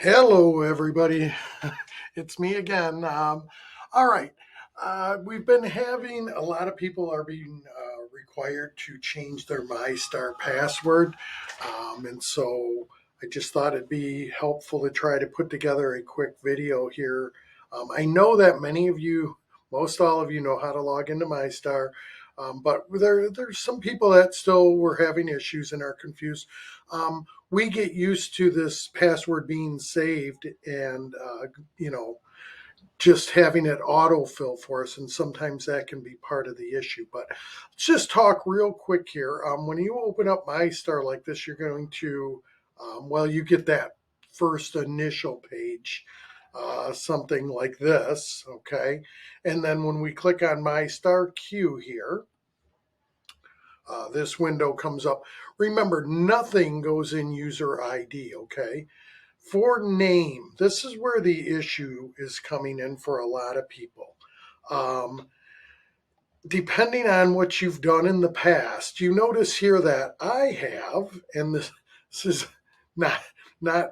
Hello, everybody. It's me again. All right. We've been having a lot of people are being required to change their MyStar password. And so I just thought it'd be helpful to try to put together a quick video here. I know that many of you, most all of you, know how to log into MyStar. But there's some people that still were having issues and are confused. We get used to this password being saved and just having it autofill for us, and sometimes that can be part of the issue. But let's just talk real quick here. When you open up MyStar like this, you're going to you get that first initial page, something like this. Okay, and then when we click on MyStar Q here, this window comes up. Remember, nothing goes in user ID, okay? For name, this is where the issue is coming in for a lot of people. Depending on what you've done in the past, you notice here that I have, and this is not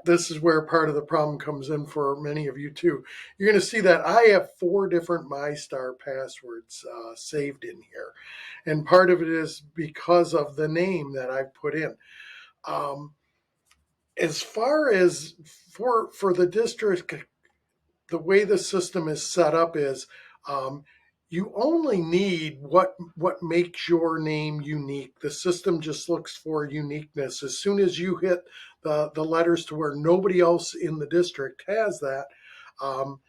this is where part of the problem comes in for many of you too. You're going to see that I have 4 different MyStar passwords saved in here, and part of it is because of the name that I've put in. As far as for the district, the way the system is set up is you only need what makes your name unique. The system just looks for uniqueness. As soon as you hit the letters to where nobody else in the district has that, um,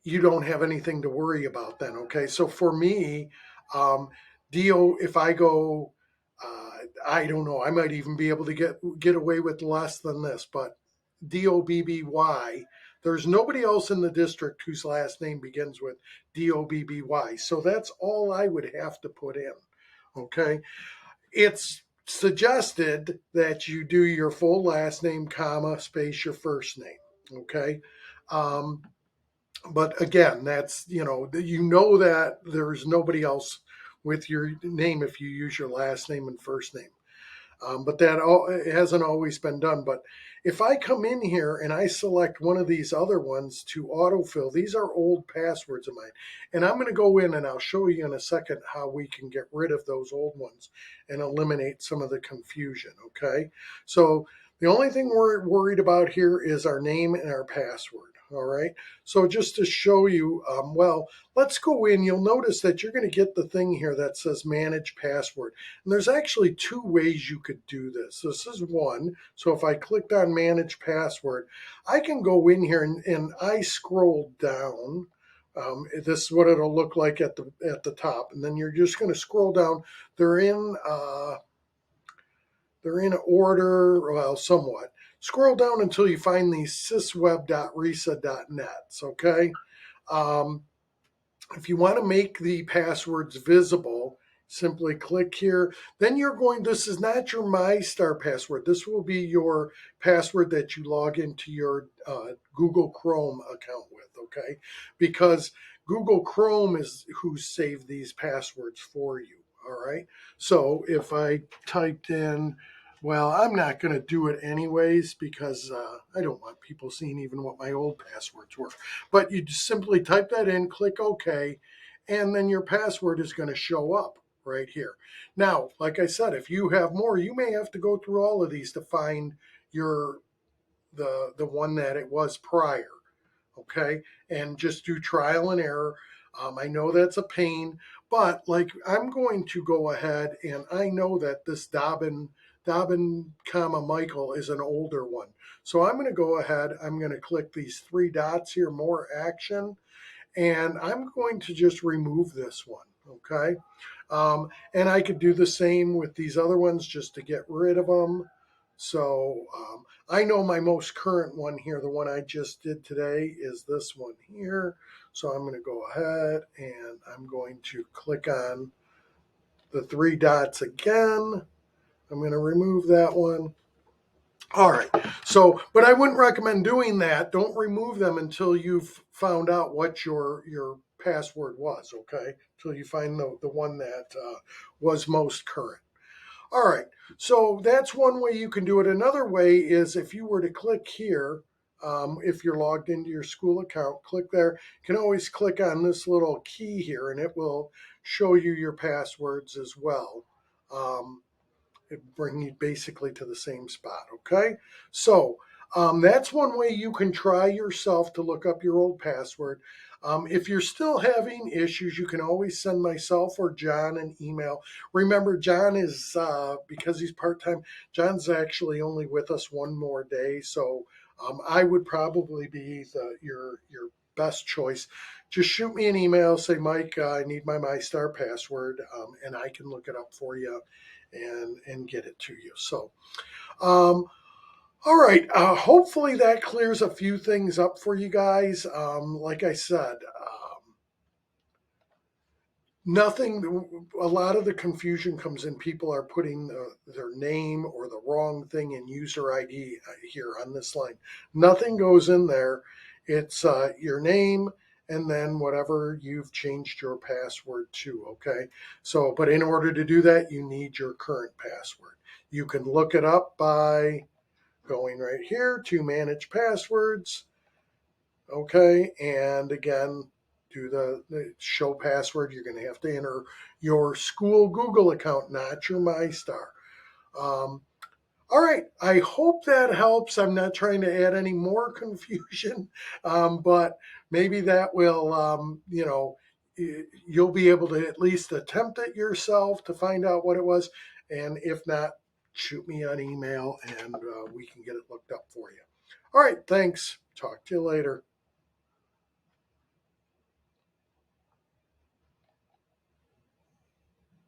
you don't have anything to worry about then. Okay, so for me, um, if I go, I don't know, I might even be able to get away with less than this, but DOBBY. There's nobody else in the district whose last name begins with DOBBY. So that's all I would have to put in. Okay. It's suggested that you do your full last name, comma, space your first name. Okay. Um, but again, that's, that there's nobody else with your name if you use your last name and first name. But it hasn't always been done. But if I come in here and I select one of these other ones to autofill, these are old passwords of mine. And I'm going to go in and I'll show you in a second how we can get rid of those old ones and eliminate some of the confusion. Okay. So the only thing we're worried about here is our name and our password. All right. So just to show you, let's go in. You'll notice that you're going to get the thing here that says manage password. And there's actually 2 ways you could do this. This is one. So if I clicked on manage password, I can go in here and I scroll down. This is what it'll look like at the top. And then you're just going to scroll down. They're in order, well, somewhat. Scroll down until you find these sysweb.risa.nets, okay? If you want to make the passwords visible, simply click here. Then this is not your MyStar password. This will be your password that you log into your Google Chrome account with, okay? Because Google Chrome is who saved these passwords for you, all right? So if I typed in, I'm not going to do it anyways because I don't want people seeing even what my old passwords were. But you just simply type that in, click OK, and then your password is going to show up right here. Now, like I said, if you have more, you may have to go through all of these to find the one that it was prior. Okay, and just do trial and error. I know that's a pain, but like I'm going to go ahead and I know that this Dobbin, comma Michael is an older one. So I'm going to go ahead. I'm going to click these 3 dots here, more action, and I'm going to just remove this one. Okay, and I could do the same with these other ones just to get rid of them. So I know my most current one here, the one I just did today, is this one here. So I'm going to go ahead and I'm going to click on the 3 dots again. I'm going to remove that one. All right. So, but I wouldn't recommend doing that. Don't remove them until you've found out what your password was. Okay. Until you find the one that was most current. All right, so that's one way you can do it. Another way is if you were to click here, if you're logged into your school account, click there. You can always click on this little key here and it will show you your passwords as well. It bring you basically to the same spot. Okay, so that's one way you can try yourself to look up your old password. If you're still having issues, you can always send myself or John an email. Remember, John is because he's part time. John's actually only with us one more day, so I would probably be your best choice. Just shoot me an email, say, Mike, I need my MISTAR password, and I can look it up for you and get it to you. So, um, all right. Hopefully that clears a few things up for you guys. Like I said, nothing. A lot of the confusion comes in. People are putting their name or the wrong thing in user ID here on this line. Nothing goes in there. It's your name and then whatever you've changed your password to. Okay. So, but in order to do that, you need your current password. You can look it up by going right here to manage passwords. Okay. And again, do the show password. You're going to have to enter your school Google account, not your MyStar. Um, all right. I hope that helps. I'm not trying to add any more confusion, but maybe that will, you'll be able to at least attempt it yourself to find out what it was. And if not, shoot me an email and we can get it looked up for you. All right. Thanks. Talk to you later.